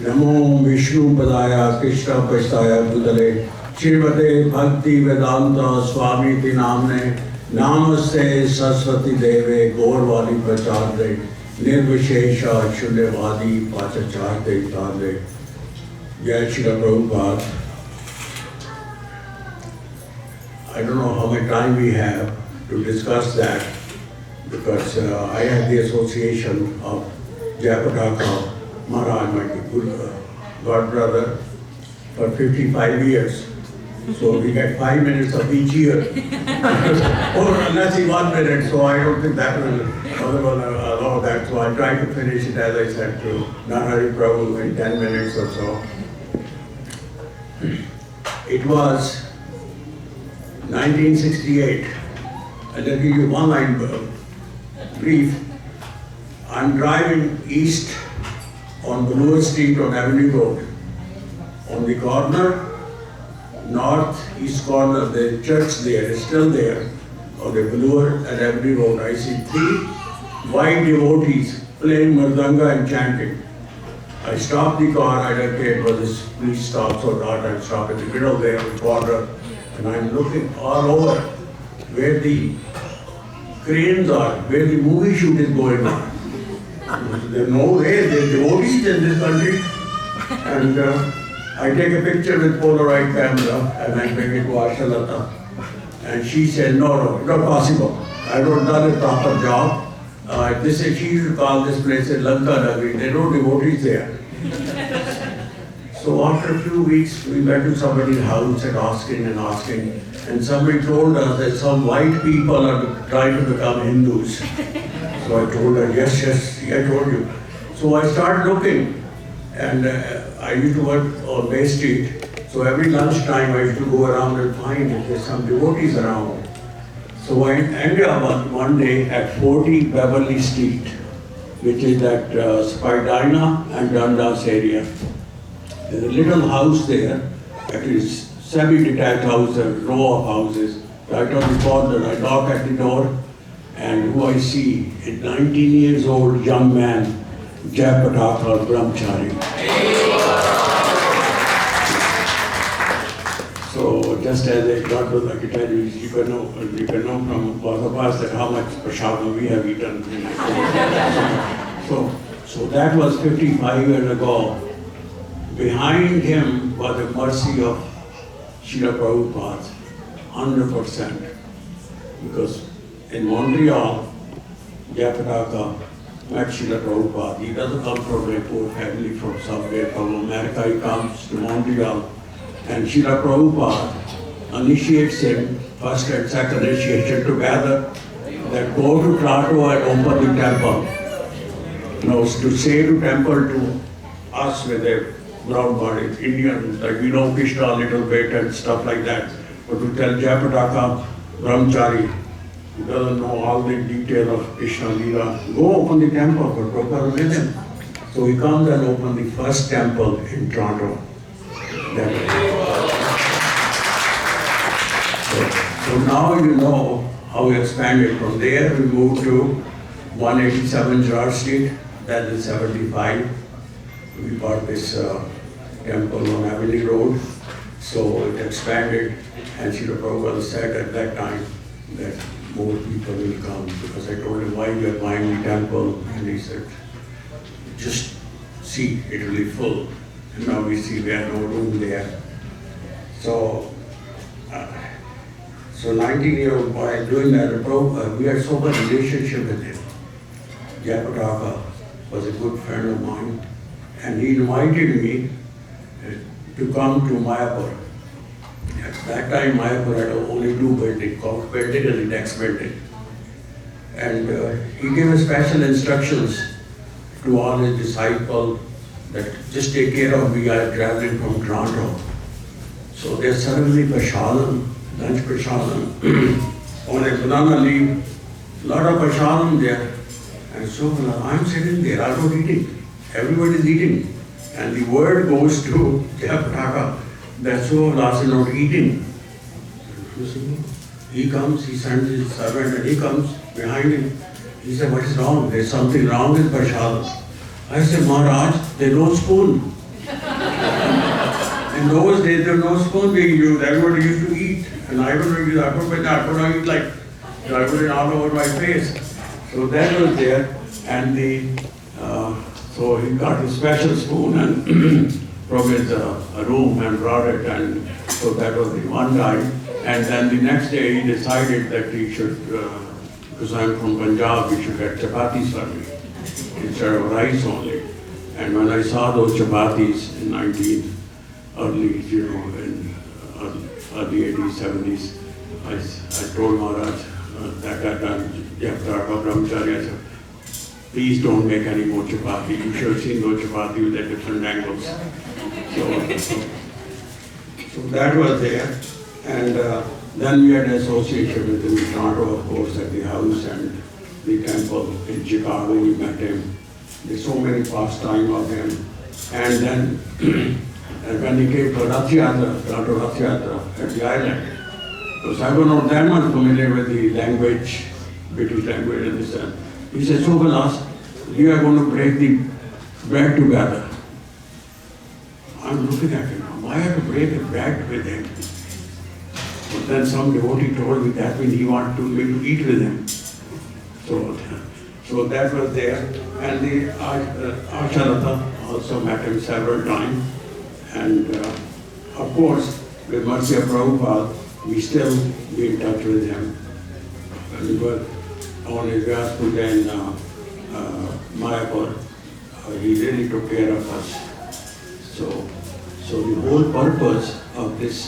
Namo Vishnu Padaya Krishna Pastaya Budale Shrimate Bhakti Vedanta Swami Ti Namne Namaste Saraswati Deve Gaurvali Prachadre Nirvishesha Shunyavadi Pachacharde Tadre Jai Shri Prabhupada. I don't know how much time we have to discuss that, because I have the association of Jayapataka Maharaj, my god brother, for 55 years. So we get 5 minutes of each year. Or unless he 1 minute, so I don't think that will allow that. So I try to finish it, as I said, to Narahari Prabhu in 10 minutes or so. It was 1968. I'll give you one line brief. I'm driving east on Bloor Street on Avenue Road. On the corner, northeast corner, the church there is still there, on the Bloor and Avenue Road. I see 3 white devotees playing mridanga and chanting. I stopped the car, I don't care whether this police stops or not. I stop in the middle there in the corner, and I'm looking all over where the cranes are, where the movie shoot is going on. There's no way, there are devotees in this country. And I take a picture with Polaroid camera and I bring it to Astalata. And she said, no, not possible. I don't done a proper job. She used to call this place a Lanka Nagari. There are no devotees there. So after a few weeks, we went to somebody's house and asking. And somebody told us that some white people are trying to become Hindus. So I told her, yes, I told you. So I started looking, and I used to work on Bay Street. So every lunchtime I used to go around and find if there's some devotees around. So I ended up one day at 40 Beverly Street, which is that Spadina and Dundas area. There's a little house there, actually semi-detached house, a row of houses, right on the corner. I knock at the door, and who I see, a 19 years old young man, Jayapataka Brahmachari. So just as I got to, I can tell you, you can know from both of us that how much prashadam we have eaten. So that was 55 years ago. Behind him was the mercy of Srila Prabhupada, 100%. Because in Montreal, Jayapataka met Srila Prabhupada. He doesn't come from a poor family from somewhere, from America. He comes to Montreal. And Srila Prabhupada initiates him, first and second initiation together, that go to Toronto and open the temple. To say to temple to us with a brown body, Indian, like we know Krishna a little bit and stuff like that. But to tell Jayapataka Brahmachari, who doesn't know all the detail of Krishna Lila, go open the temple, but Prabhupada with him. So he comes and opens the first temple in Toronto. So now you know how we expanded. From there we moved to 187 George Street, that is 75. We bought this temple on Avenue Road. So it expanded, and Srila Prabhupada said at that time that more people will come, because I told him why we are buying the temple, and he said, just see, it will be full. And now we see we have no room there. So 19-year-old boy doing that, we had so much relationship with him. Jayapataka was a good friend of mine, and he invited me to come to Mayapur. At that time, Mayapur had only 2 buildings, Court building and the next building. And he gave special instructions to all his disciples that just take care of me, I am traveling from Toronto. So they served me prasadam, lunch prasadam, on a banana leaf, lot of prasadam there. And so I'm sitting there, I'm not eating. Everybody is eating. And the word goes to Jayapataka that Subhavilas is not eating. He comes, he sends his servant, and he comes behind him. He said, what is wrong? There's something wrong with prasadam. I said, Maharaj, there's no spoon. In those days, there was no spoon being used. Everybody used to eat. And I would eat like, I put it all over my face. So that was there. And so he got a special spoon and from his room and brought it. And so that was the one time. And then the next day he decided that he should, because I'm from Punjab, he should get chapatis for me instead of rice only. And when I saw those chapatis in early 80s, 70s, I told Maharaj that time, Jayapataka, Brahmacharya, I said, please don't make any more chapati. You should have seen those chapati with the different angles. So that was there. And then we had an association with him in Toronto, of course, at the house and the temple in Chicago. We met him. There's so many pastime of him. And then when he came to Rath Yatra at the island, because I was not that much familiar with the language, British language and this and he said, Subhavilas, we are going to break the bread together. I'm looking at him, why have to break the bread with him? But then some devotee told me that means he wanted me to eat with him. So that was there. And the Astalata also met him several times. And of course, with mercy of Prabhupada, we still be in touch with him. When we were on his Puja in Mayapur, he really took care of us. So the whole purpose of this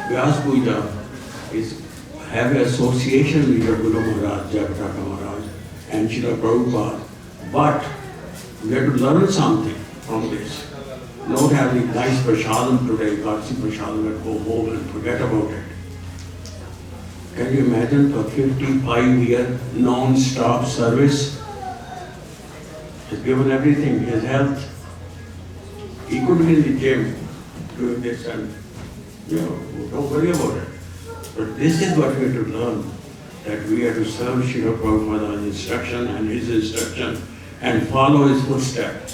Vyas Puja is have an association with your Guru Maharaj, Jayapataka Maharaj, and Srila Prabhupada. But we have to learn something from this. Not having nice prasadam today, Karsi prasadam, and go home and forget about it. Can you imagine for 55-year non-stop service? He's given everything, his health. He could be in the gym doing this and, don't worry about it. But this is what we have to learn, that we have to serve Srila Prabhupada's instruction and his instruction and follow his footsteps.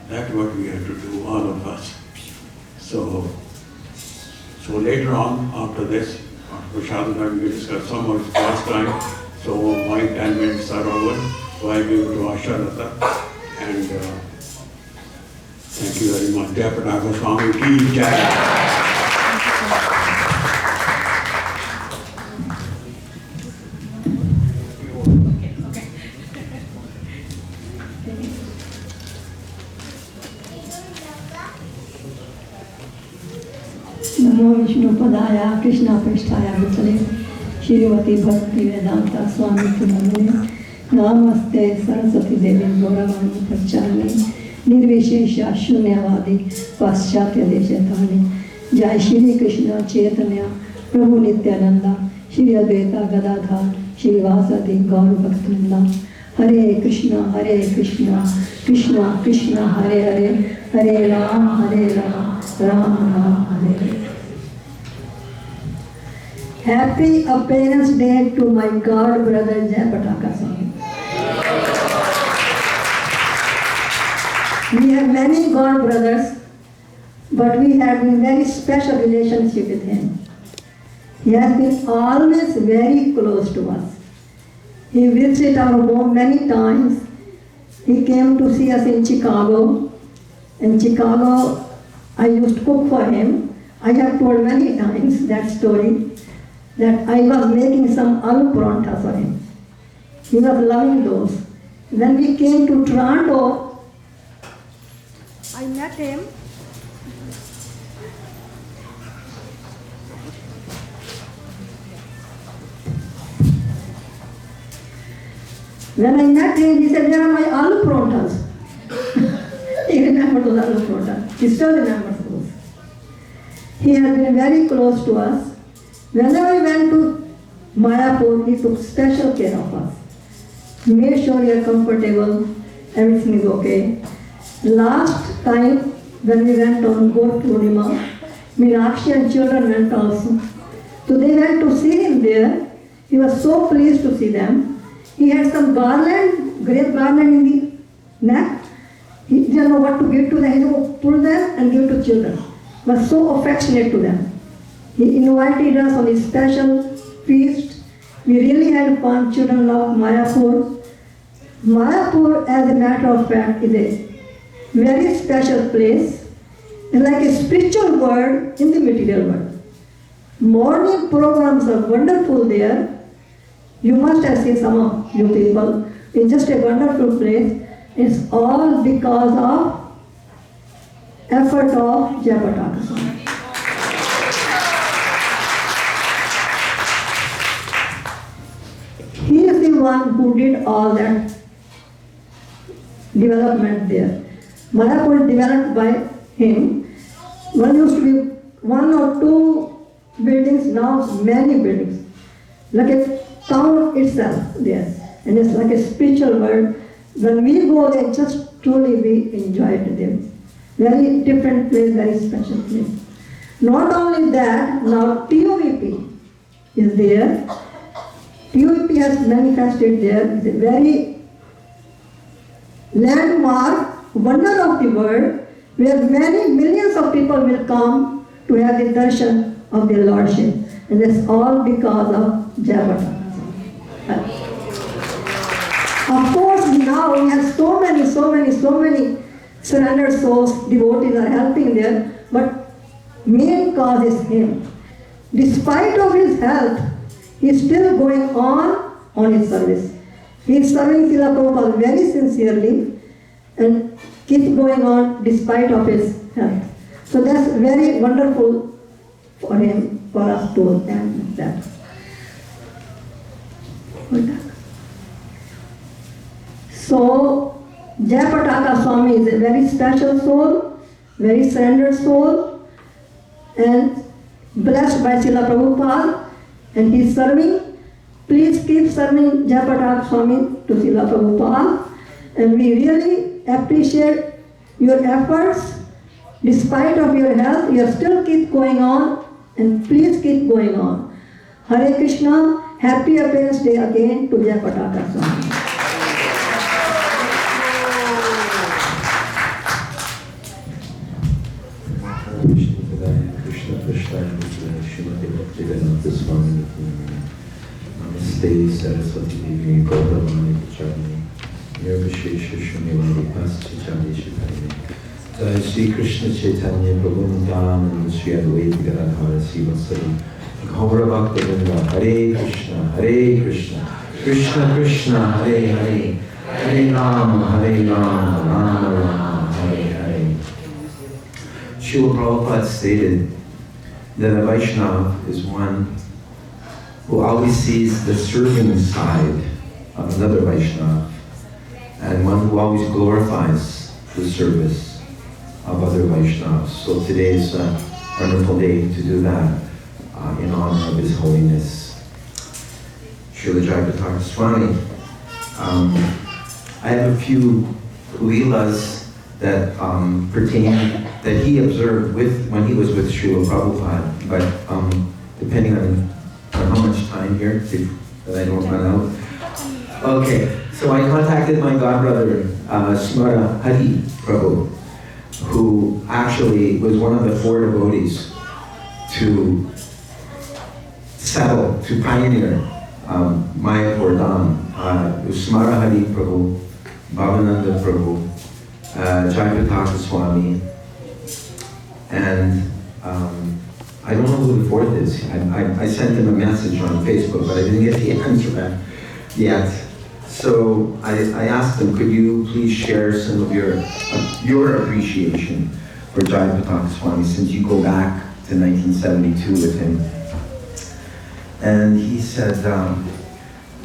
That's what we have to do, all of us. So later on, after this, after Prasadam, we will discuss some of his pastime. So my 10 minutes are over. So I give it to Astalata. And thank you very much. Jayapataka Swami ki Jai. नमो विष्णु पदाय कृष्ण पृष्ठाय भूतले श्रीमती भक्ति वेदांता स्वामी नमोने नमस्ते सरस्वती देवी गौरवाणी प्रचारणे निर्विशेष शून्यवादी पाश्चात्य देशताने जय श्री कृष्ण चैतन्य प्रभु नित्यानंदा श्री अद्वैता गदाधर श्रीवासादि गौर भक्तवृंदा हरे Krishna Krishna Krishna Hare Hare Hare Ram Ram Ram Hare Hare. Happy Appearance Day to my God brother Jayapataka Swami. We have many God brothers, but we have a very special relationship with him. He has been always very close to us. He visited our home many times. He came to see us in Chicago. In Chicago, I used to cook for him. I have told many times that story, that I was making some aloo paratha for him. He was loving those. When we came to Toronto, I met him. When I met him, he said, "Where are my aloo parathas?" He remembered those aloo parathas. He still remembers those. He has been very close to us. Whenever we went to Mayapur, he took special care of us. He made sure we are comfortable, everything is okay. Last time when we went on Gaura Purnima, Meenakshi and children went also. So they went to see him there. He was so pleased to see them. He had some garland, great garland in the neck. He didn't know what to give to them. He would pull them and give to children. He was so affectionate to them. He invited us on his special feast. We really had fun. Children love Mayapur. Mayapur, as a matter of fact, is a very special place. It's like a spiritual world in the material world. Morning programs are wonderful there. You must have seen some of you people. It's just a wonderful place. It's all because of effort of Jayapataka Swami. He is the one who did all that development there. Mayapur is developed by him. One used to be 1 or 2 buildings, now many buildings. Like a town itself there. And it's like a spiritual world. When we go there, just truly we enjoyed them. Very different place, very special place. Not only that, now TOVP is there. TOVP has manifested there. It's a very landmark, wonder of the world, where many millions of people will come to have the darshan of the Lordship. And that's all because of Jayapataka. Of course, now we have so many surrendered souls, devotees are helping there, but main cause is him. Despite of his health, he is still going on his service. He is serving Srila Prabhupada very sincerely and keeps going on despite of his health. So that's very wonderful for him, for us to thank that. So, Jayapataka Swami is a very special soul, very surrendered soul, and blessed by Srila Prabhupada, and he is serving. Please keep serving Jayapataka Swami to Srila Prabhupada, and we really appreciate your efforts. Despite of your health, you still keep going on, and please keep going on. Hare Krishna, happy Appearance Day again to Jayapataka Swami. Namaste Saraswati Devi Gaura Mataji Nirvishesha Shumilani Pasachani Shikari Jai Sri Krishna Chaitanya Prabhu Nityananda Sri Advaita Gadadhara Sivasari Gaura Bhaktivinoda Hare Krishna Krishna Krishna Hare Hare Hare Rama Rama Rama Hare Hare. Srila Prabhupada stated that a Vaishnava is one who always sees the serving side of another Vaishnava, and one who always glorifies the service of other Vaishnavas. So today is a wonderful day to do that in honor of His Holiness Srila Jayapataka Swami. I have a few leelas that pertain, that he observed when he was with Srila Prabhupada, but depending on how much time here, that I don't run out. Okay, so I contacted my godbrother, Smara Hari Prabhu, who actually was one of the 4 devotees to settle, to pioneer Mayapur Dham. It was Smara Hari Prabhu, Bhavananda Prabhu, Jayapataka Swami, and I don't know who the 4th is. I sent him a message on Facebook, but I didn't get the answer back yet. So I asked him, could you please share some of your appreciation for Jayapataka Swami, since you go back to 1972 with him. And he said,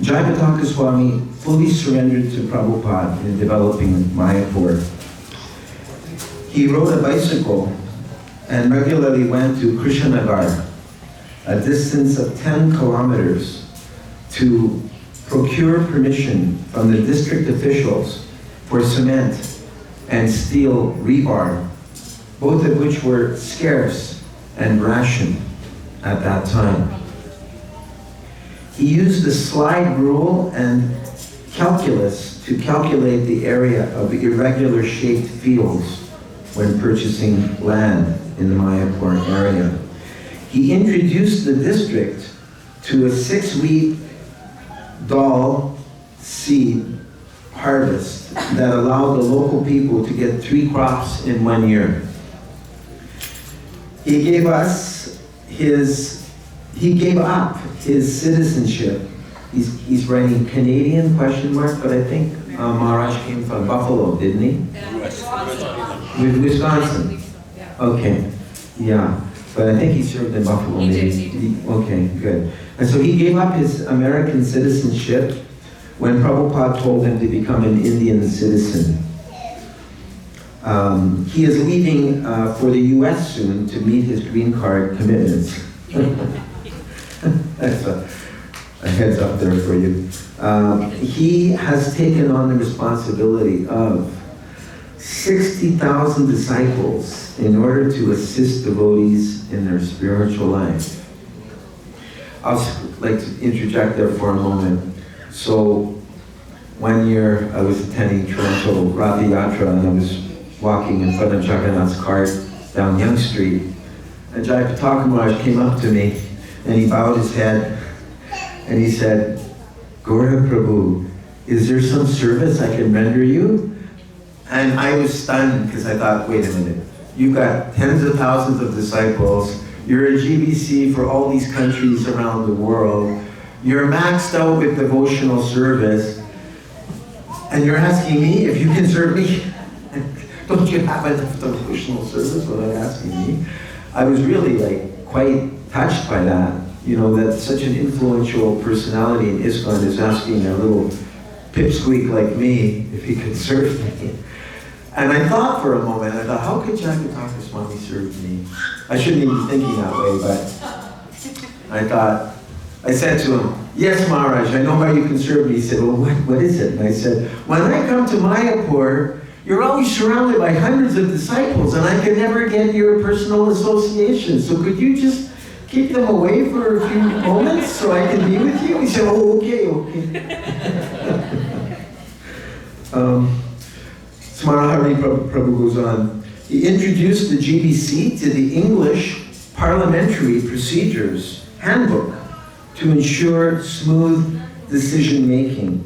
Jayapataka Swami fully surrendered to Prabhupada in developing Mayapur. He rode a bicycle and regularly went to Krishnanagar, a distance of 10 kilometers, to procure permission from the district officials for cement and steel rebar, both of which were scarce and rationed at that time. He used the slide rule and calculus to calculate the area of irregular shaped fields when purchasing land in the Mayapur area. He introduced the district to a 6-week dal seed harvest that allowed the local people to get 3 crops in 1 year. He gave up his citizenship. He's writing Canadian question mark, but I think Maharaj came from Buffalo, didn't he? With Wisconsin. Okay, yeah. But I think he served in Buffalo. Maybe. Okay, good. And so he gave up his American citizenship when Prabhupada told him to become an Indian citizen. He is leaving for the US soon to meet his green card commitments. That's a heads up there for you. He has taken on the responsibility of 60,000 disciples in order to assist devotees in their spiritual life. I'd like to interject there for a moment. So, 1 year I was attending Toronto Ratha Yatra and I was walking in front of Jagannath's cart down Yonge Street. And Jayapataka Maharaj came up to me and he bowed his head and he said, "Gaura Prabhu, is there some service I can render you?" And I was stunned because I thought, wait a minute, you've got tens of thousands of disciples, you're a GBC for all these countries around the world, you're maxed out with devotional service, and you're asking me if you can serve me? Don't you have enough devotional service without asking me? I was really quite touched by that, that such an influential personality in ISKCON is asking a little pipsqueak like me if he could serve me. And I thought for a moment, how could Jayapataka Swami serve me? I shouldn't even be thinking that way, but I said to him, "Yes, Maharaj, I know how you can serve me." He said, "Well, what is it?" And I said, "When I come to Mayapur, you're always surrounded by hundreds of disciples, and I can never get your personal association. So could you just keep them away for a few moments so I can be with you?" He said, "Oh, okay." Smarahari Prabhu goes on. He introduced the GBC to the English Parliamentary Procedures Handbook to ensure smooth decision making.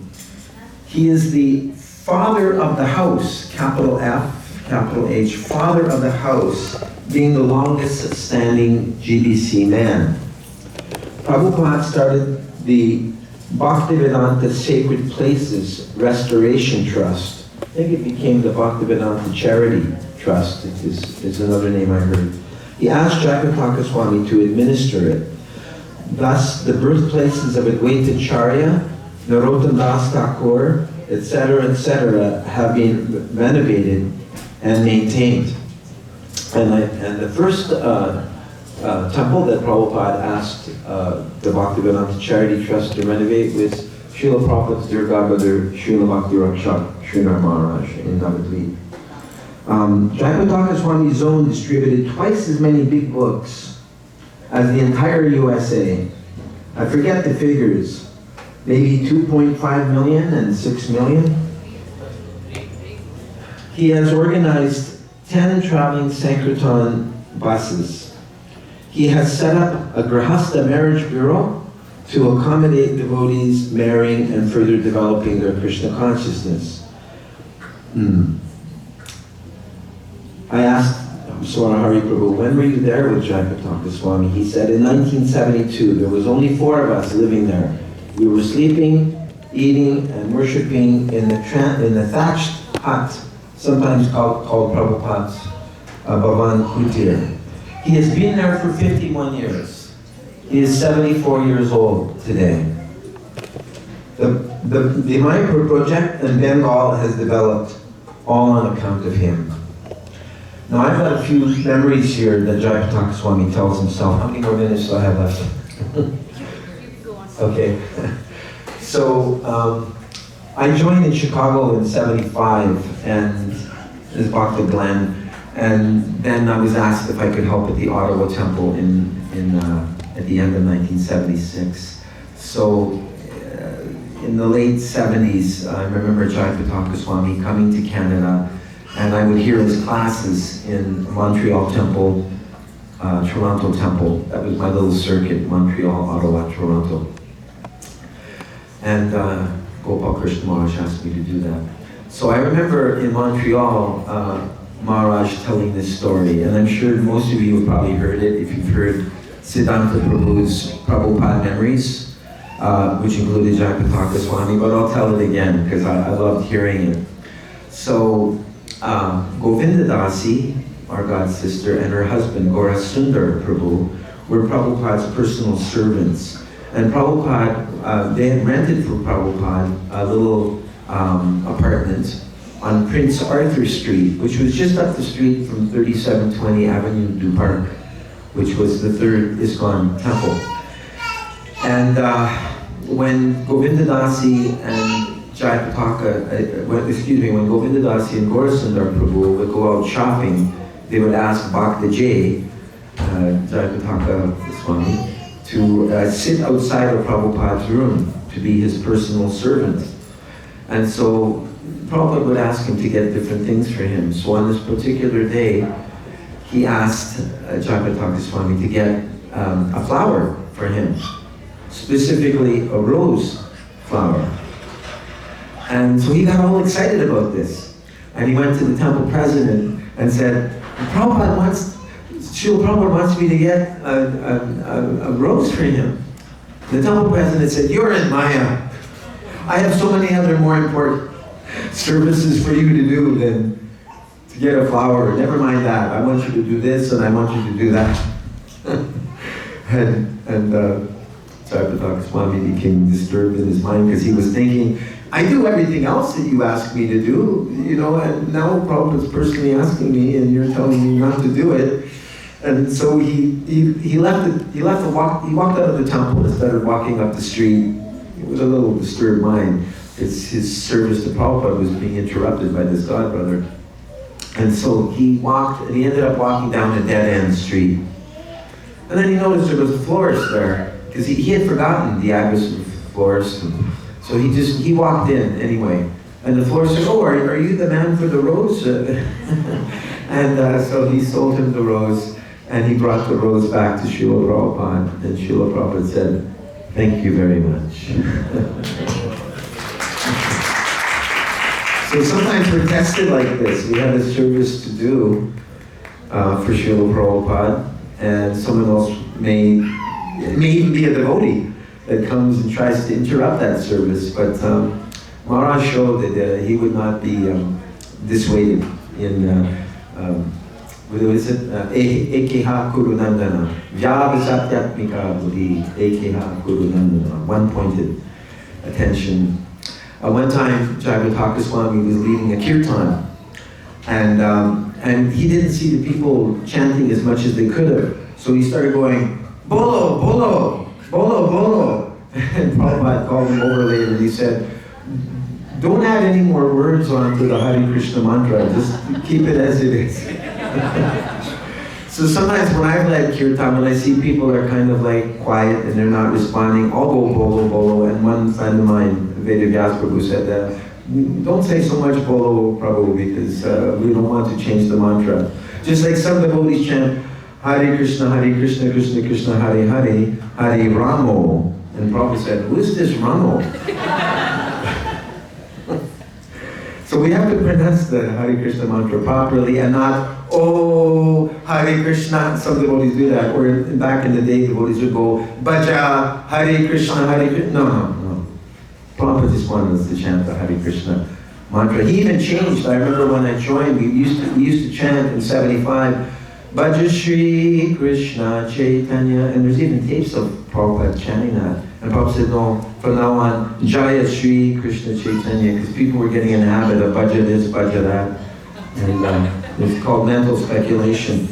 He is the father of the house, capital F, capital H, father of the house, being the longest standing GBC man. Prabhupada started the Bhaktivedanta Sacred Places Restoration Trust. I think it became the Bhaktivedanta Charity Trust, is another name I heard. He asked Jayapataka Swami to administer it. Thus, the birthplaces of Advaita Charya, Narottam Das Thakur, etc., have been renovated and maintained. And the first temple that Prabhupada asked the Bhaktivedanta Charity Trust to renovate was Srila Prabhupada's Durgabhadar Srila Bhakti Rakshak Srila Maharaj in Navadvip. Jayapataka Swami Zone distributed twice as many big books as the entire USA. I forget the figures, maybe 2.5 million and 6 million. He has organized 10 traveling Sankirtan buses. He has set up a Grahastha marriage bureau to accommodate devotees marrying and further developing their Krishna consciousness. I asked Swarahari Prabhu, when were you there with Jayapataka Swami? He said, in 1972, there was only 4 of us living there. We were sleeping, eating, and worshipping in the thatched hut, sometimes called Prabhupada's Bhavan Kutir. He has been there for 51 years. He is 74 years old today. The Mayapur project in Bengal has developed all on account of him. Now I've got a few memories here that Jayapataka Swami tells himself. How many more minutes do I have left? Okay. So I joined in Chicago in '75 and as Bhakta Glenn, and then I was asked if I could help at the Ottawa Temple at the end of 1976. So in the late 70s, I remember Jayapataka Swami coming to Canada, and I would hear his classes in Montreal Temple, Toronto Temple. That was my little circuit, Montreal, Ottawa, Toronto. And Gopal Krishna Maharaj asked me to do that. So I remember in Montreal, Maharaj telling this story, and I'm sure most of you have probably heard it if you've heard Siddhanta Prabhu's Prabhupada memories, which included Jayapataka Swami, but I'll tell it again because I loved hearing it. So Govinda Dasi, our god sister, and her husband Gaura Sundar Prabhu were Prabhupada's personal servants. And Prabhupada, they had rented for Prabhupada a little apartment on Prince Arthur Street, which was just up the street from 3720 Avenue du Parc, which was the third ISKCON temple. And when Govinda Dasi and Jayapataka, when Govinda Dasi and Gaura Sundar Prabhu would go out shopping, they would ask Bhakta J, Jayapataka Swami, to sit outside of Prabhupada's room to be his personal servant. And so Prabhupada would ask him to get different things for him. So on this particular day, he asked Jayapataka Swami to get a flower for him, specifically a rose flower. And so he got all excited about this. And he went to the temple president and said, Prabhupada wants me to get a rose for him. The temple president said, you're in Maya. I have so many other more important services for you to do than to get a flower. Never mind that. I want you to do this and I want you to do that. and Jayapataka Swami became disturbed in his mind because he was thinking, I do everything else that you ask me to do, you know, and now Prabhupada's personally asking me and you're telling me not to do it. And so he walked out of the temple and started walking up the street with a little disturbed mind. His service to Prabhupada was being interrupted by this godbrother. And so he ended up walking down a dead-end street. And then he noticed there was a florist there, because he had forgotten the address of the florist. So he walked in anyway. And the florist said, oh, are you the man for the rose? And so he sold him the rose, and he brought the rose back to Srila Prabhupada. And Srila Prabhupada said, thank you very much. So sometimes we're tested like this. We have a service to do for Srila Prabhupada, and someone else it may even be a devotee that comes and tries to interrupt that service. But Maharaj showed that he would not be dissuaded in what is it? Ekeha Kurunandana. Vyavasatyatmika buddhi. Ekeha Kurunandana. One-pointed attention. One time, Jayapataka Swami was leading a kirtan, and he didn't see the people chanting as much as they could have. So he started going, Bolo, Bolo, Bolo, Bolo. And Prabhupada called him over later and he said, don't add any more words onto the Hare Krishna mantra, just keep it as it is. So sometimes when I've led kirtan, when I see people are kind of like quiet and they're not responding, I'll go bolo, bolo. And one friend of mine, Vedavyas Prabhu, said, don't say so much bolo, Prabhu, because we don't want to change the mantra. Just like some devotees chant, Hare Krishna, Krishna Krishna, Hare Hare, Hare Ramo. And Prabhu said, who is this Ramo? So we have to pronounce the Hare Krishna mantra properly and not, oh, Hare Krishna. Some devotees do that. Or back in the day, devotees would go, Bhaja, Hare Krishna, Hare Krishna. No. Prabhupada just wanted us to chant the Hare Krishna mantra. He even changed. I remember when I joined, we used to chant in 75, Bhaja Shri Krishna Chaitanya. And there's even tapes of Prabhupada chanting that. And Prabhupada said, no, from now on, Jaya Shri Krishna Chaitanya, because people were getting in the habit of bhaja this, bhaja that. And it's called mental speculation.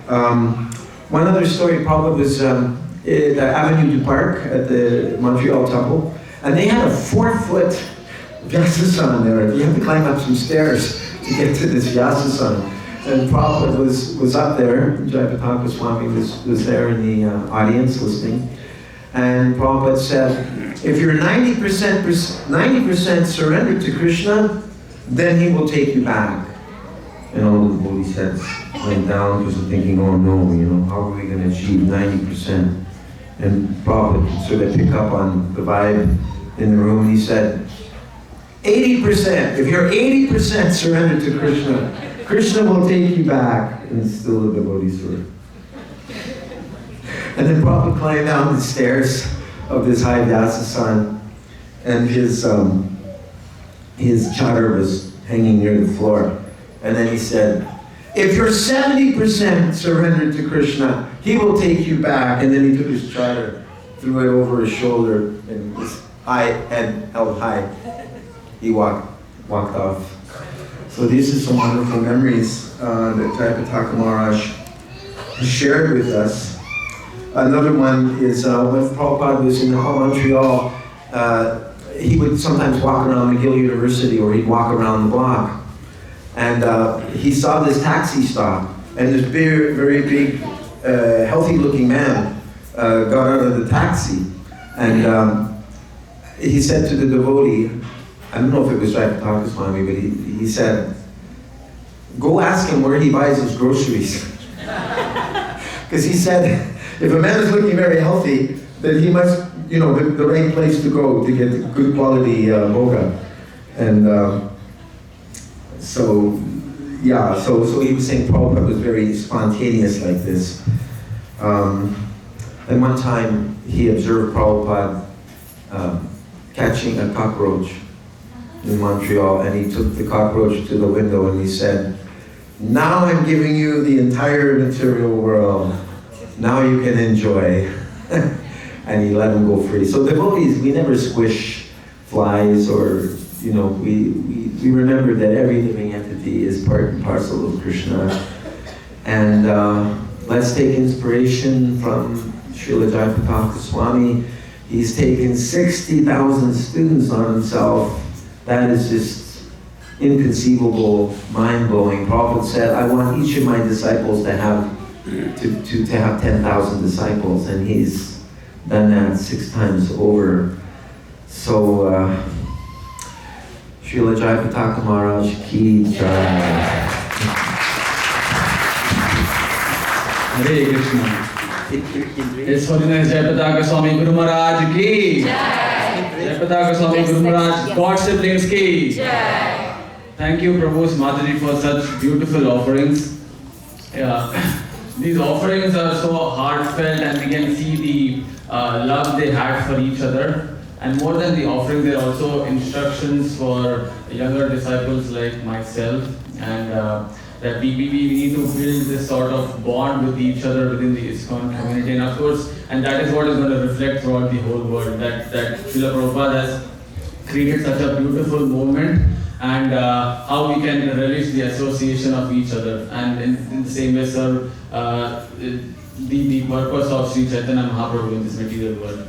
One other story, Prabhupada was at the Avenue du Parc at the Montreal Temple, and they had a 4-foot Vyasasan there. You have to climb up some stairs to get to this Vyasasan. And Prabhupada was up there, Jayapataka Swami was there in the audience listening. And Prabhupada said, if you're 90% surrendered to Krishna, then he will take you back. And all the bodhisattvas went down because they're thinking, oh no, how are we going to achieve 90%? And Prabhupada could sort of pick up on the vibe in the room, and he said, 80%, if you're 80% surrendered to Krishna, Krishna will take you back. And still the devotees were. And then Prabhupada climbed down the stairs of this high Vyasa, and his chadar was hanging near the floor. And then he said, if you're 70% surrendered to Krishna, he will take you back. And then he took his chadar, threw it over his shoulder, and his head held high. He walked off. So these are some wonderful memories that Jayapataka Maharaj shared with us. Another one is when Prabhupada was in Montreal, he would sometimes walk around McGill University, or he'd walk around the block. And he saw this taxi stop, and this very, very big, healthy-looking man got out of the taxi. And he said to the devotee, I don't know if it was Jayapataka Swami, but he said, go ask him where he buys his groceries. Because he said, if a man is looking very healthy, then he must, the right place to go to get good quality bhoga. And so he was saying Prabhupada was very spontaneous like this. And one time he observed Prabhupada catching a cockroach in Montreal, and he took the cockroach to the window and he said, now I'm giving you the entire material world. Now you can enjoy. And he let him go free. So devotees, we never squish flies, or, we remember that every living entity is part and parcel of Krishna. And let's take inspiration from Srila Jayapataka Swami. He's taken 60,000 students on himself. That is just inconceivable, mind-blowing. Prabhupada said, I want each of my disciples to have 10,000 disciples, and he's done that 6 times over. So, Srila Jayapataka Maharaj ki jai. Hare Krishna. His Holiness Jayapataka Swami Guru Maharaj ki Jayapataka Swami Guru Maharaj, God siblings ki. Thank you, Prabhu, Mataji, for such beautiful offerings. These offerings are so heartfelt, and we can see the love they had for each other. And more than the offering, there are also instructions for younger disciples like myself, and that we need to build this sort of bond with each other within the ISKCON community. And of course, and that is what is going to reflect throughout the whole world, that Srila Prabhupada has created such a beautiful movement, and how we can relish the association of each other. And in the same way, sir, the purpose of Sri Chaitanya Mahaprabhu in this material world.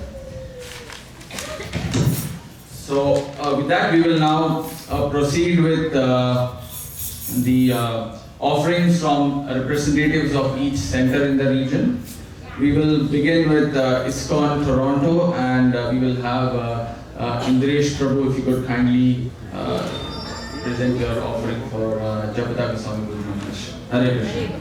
So with that, we will now proceed with the offerings from representatives of each center in the region. We will begin with ISKCON Toronto, and we will have Indresh Prabhu, if you could kindly present your offering for Jayapataka Swami Guru Maharaj. Hare Krishna.